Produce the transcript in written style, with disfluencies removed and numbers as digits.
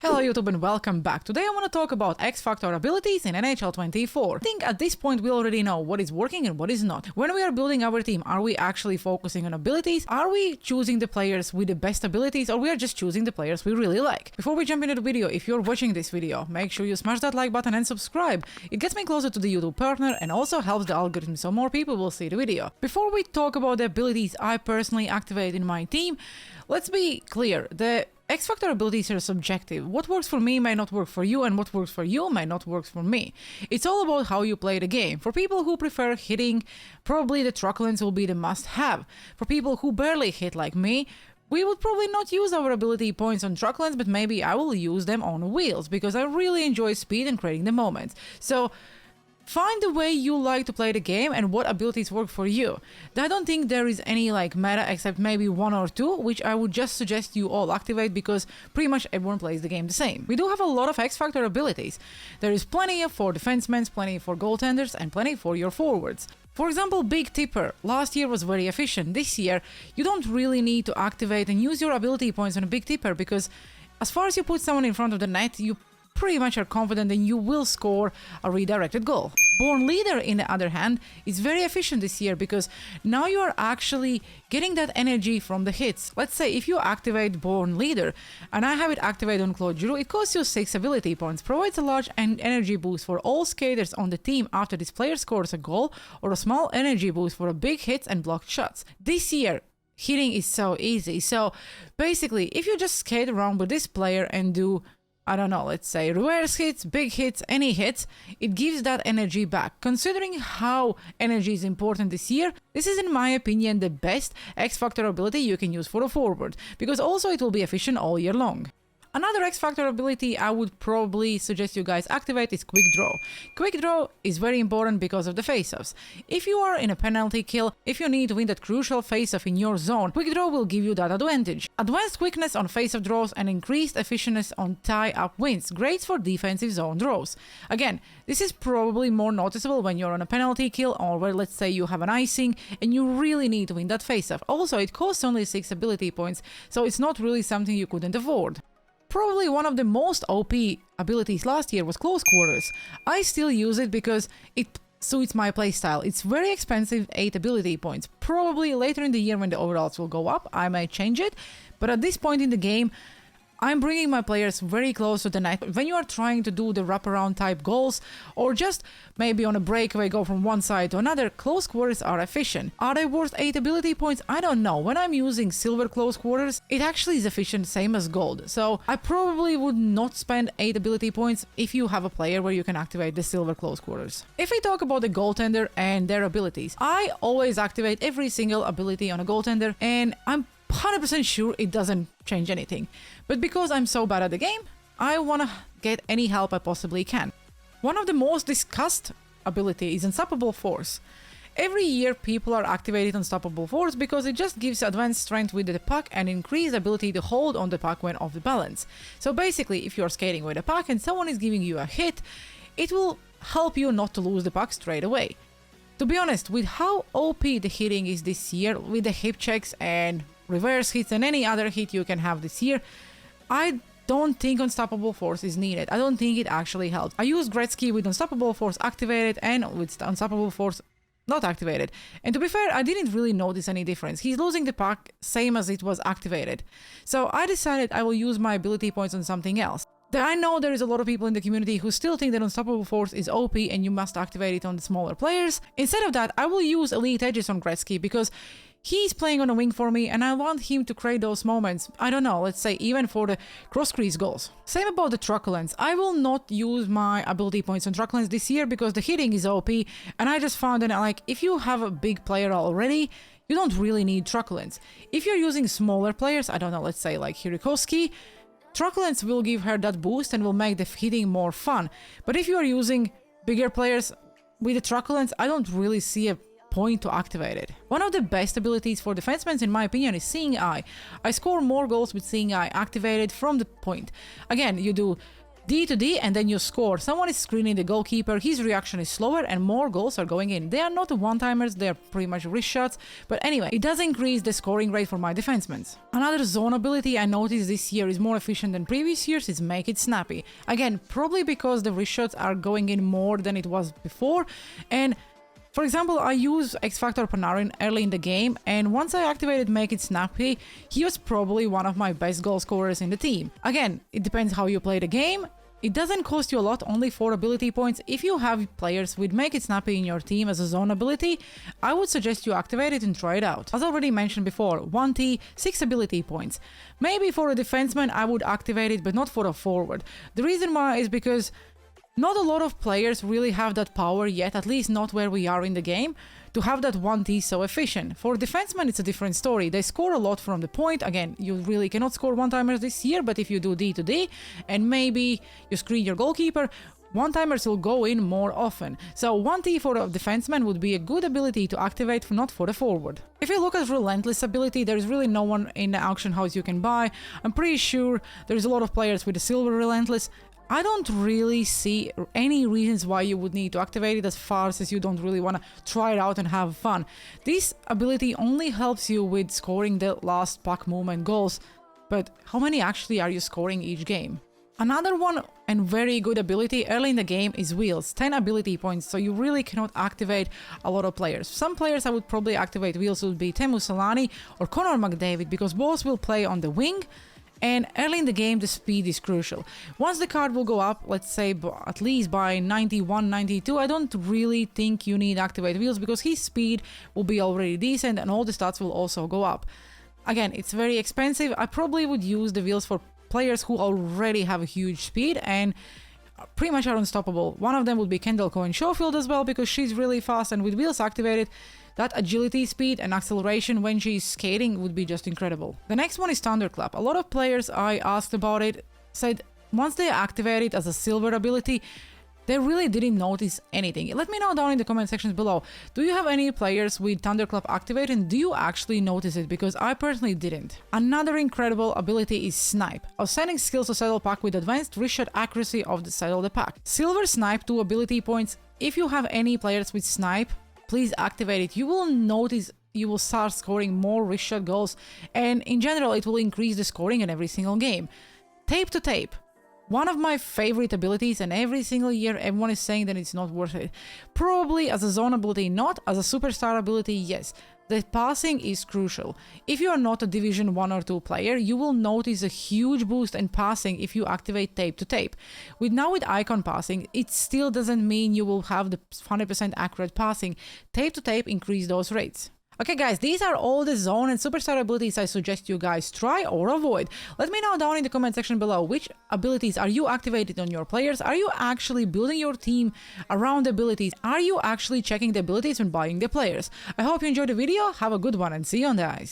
Hello YouTube and welcome back. Today I want to talk about X Factor abilities in NHL 24. I think at this point we already know what is working and what is not. When we are building our team, are we actually focusing on abilities? Are we choosing the players with the best abilities, or we are just choosing the players we really like? Before we jump into the video, if you're watching this video, make sure you smash that like button and subscribe. It gets me closer to the YouTube partner and also helps the algorithm so more people will see the video. Before we talk about the abilities I personally activate in my team, let's be clear. The X Factor abilities are subjective. What works for me may not work for you, and what works for you may not work for me. It's all about how you play the game. For people who prefer hitting, probably the truculence will be the must-have. For people who barely hit like me, we would probably not use our ability points on truculence, but maybe I will use them on wheels, because I really enjoy speed and creating the moments. So find the way you like to play the game and what abilities work for you. I don't think there is any meta except maybe one or two, which I would just suggest you all activate because pretty much everyone plays the game the same. We do have a lot of X Factor abilities. There is plenty for defensemen, plenty for goaltenders, and plenty for your forwards. For example, Big Tipper last year was very efficient. This year, you don't really need to activate and use your ability points on a Big Tipper because as far as you put someone in front of the net, you pretty much are confident that you will score a redirected goal. Born Leader, in the other hand, is very efficient this year because now you are actually getting that energy from the hits. Let's say if you activate Born Leader, and I have it activated on Claude Giroux, it costs you 6 ability points, provides a large energy boost for all skaters on the team after this player scores a goal, or a small energy boost for a big hits and blocked shots. This year, hitting is so easy. So basically, if you just skate around with this player and do, I don't know, let's say reverse hits, big hits, any hits, it gives that energy back. Considering how energy is important this year, this is in my opinion the best X Factor ability you can use for a forward, because also it will be efficient all year long. Another X Factor ability I would probably suggest you guys activate is Quick Draw. Quick Draw is very important because of the face-offs. If you are in a penalty kill, if you need to win that crucial face-off in your zone, Quick Draw will give you that advantage. Advanced quickness on face-off draws and increased efficiency on tie-up wins. Great for defensive zone draws. Again, this is probably more noticeable when you're on a penalty kill, or where let's say you have an icing and you really need to win that face-off. Also, it costs only 6 ability points, so it's not really something you couldn't afford. Probably one of the most OP abilities last year was Close Quarters. I still use it because it suits my playstyle. It's very expensive, 8 ability points. Probably later in the year when the overalls will go up, I might change it. But at this point in the game, I'm bringing my players very close to the net. When you are trying to do the wraparound type goals, or just maybe on a breakaway go from one side to another, close quarters are efficient. Are they worth 8 ability points? I don't know. When I'm using silver close quarters, it actually is efficient, same as gold. So I probably would not spend 8 ability points if you have a player where you can activate the silver close quarters. If we talk about the goaltender and their abilities, I always activate every single ability on a goaltender, and I'm 100% sure it doesn't change anything. But because I'm so bad at the game, I want to get any help I possibly can. One of the most discussed ability is Unstoppable Force. Every year people are activating Unstoppable Force because it just gives advanced strength with the puck and increased ability to hold on the puck when off the balance. So basically, if you're skating with a puck and someone is giving you a hit, it will help you not to lose the puck straight away. To be honest, with how OP the hitting is this year, with the hip checks and reverse hits and any other hit you can have this year, I don't think Unstoppable Force is needed. I don't think it actually helps. I use Gretzky with Unstoppable Force activated and with Unstoppable Force not activated. And to be fair, I didn't really notice any difference. He's losing the puck same as it was activated. So I decided I will use my ability points on something else. I know there is a lot of people in the community who still think that Unstoppable Force is OP and you must activate it on the smaller players. Instead of that, I will use Elite Edges on Gretzky because he's playing on a wing for me and I want him to create those moments, I don't know, let's say even for the cross-crease goals. Same about the truculence. I will not use my ability points on truculence this year because the hitting is OP, and I just found that if you have a big player already, you don't really need truculence. If you're using smaller players, I don't know, let's say like Hirikoski, truculence will give her that boost and will make the hitting more fun. But if you are using bigger players with the truculence, I don't really see a point to activate it. One of the best abilities for defensemen in my opinion is Seeing Eye. I score more goals with Seeing Eye activated from the point. Again, you do D to D and then you score. Someone is screening the goalkeeper, his reaction is slower and more goals are going in. They are not one-timers, they are pretty much wrist shots, but anyway, it does increase the scoring rate for my defensemen. Another zone ability I noticed this year is more efficient than previous years is Make It Snappy. Again, probably because the wrist shots are going in more than it was before, and for example, I use X-Factor Panarin early in the game, and once I activated Make It Snappy, he was probably one of my best goal scorers in the team. Again, it depends how you play the game. It doesn't cost you a lot, only 4 ability points. If you have players with Make It Snappy in your team as a zone ability, I would suggest you activate it and try it out. As already mentioned before, 1T, 6 ability points. Maybe for a defenseman I would activate it, but not for a forward. The reason why is because not a lot of players really have that power yet, at least not where we are in the game, to have that 1T so efficient. For defensemen, it's a different story. They score a lot from the point. Again, you really cannot score one-timers this year, but if you do D to D and maybe you screen your goalkeeper, one-timers will go in more often. So 1T for a defenseman would be a good ability to activate, not for the forward. If you look at Relentless ability, there is really no one in the auction house you can buy. I'm pretty sure there's a lot of players with the Silver Relentless. I don't really see any reasons why you would need to activate it as far as you don't really want to try it out and have fun. This ability only helps you with scoring the last puck movement goals, but how many actually are you scoring each game? Another one and very good ability early in the game is Wheels, 10 ability points, so you really cannot activate a lot of players. Some players I would probably activate Wheels would be Teemu Selanne or Connor McDavid, because both will play on the wing, and early in the game the speed is crucial. Once the card will go up, let's say at least by 91, 92, I don't really think you need activate Wheels, because his speed will be already decent and all the stats will also go up. Again, it's very expensive. I probably would use the Wheels for players who already have a huge speed and pretty much are unstoppable. One of them would be Kendall Cohen-Schofield as well, because she's really fast, and with Wheels activated, that agility, speed and acceleration when she's skating would be just incredible. The next one is Thunderclap. A lot of players I asked about it said once they activate it as a silver ability, they really didn't notice anything. Let me know down in the comment sections below. Do you have any players with Thunderclap activated, and do you actually notice it? Because I personally didn't. Another incredible ability is Snipe. Outstanding skills to settle puck with advanced wrist shot accuracy of the settle the puck. Silver Snipe 2 ability points. If you have any players with Snipe, please activate it. You will notice you will start scoring more wrist shot goals, and in general it will increase the scoring in every single game. Tape to tape. One of my favorite abilities, and every single year everyone is saying that it's not worth it. Probably as a zone ability, not as a superstar ability, yes. The passing is crucial. If you are not a Division 1 or 2 player, you will notice a huge boost in passing if you activate tape to tape. Now with icon passing, it still doesn't mean you will have the 100% accurate passing. Tape to tape increase those rates. Okay guys, these are all the zone and superstar abilities I suggest you guys try or avoid. Let me know down in the comment section below which abilities are you activated on your players. Are you actually building your team around abilities? Are you actually checking the abilities when buying the players? I hope you enjoyed the video, have a good one and see you on the ice.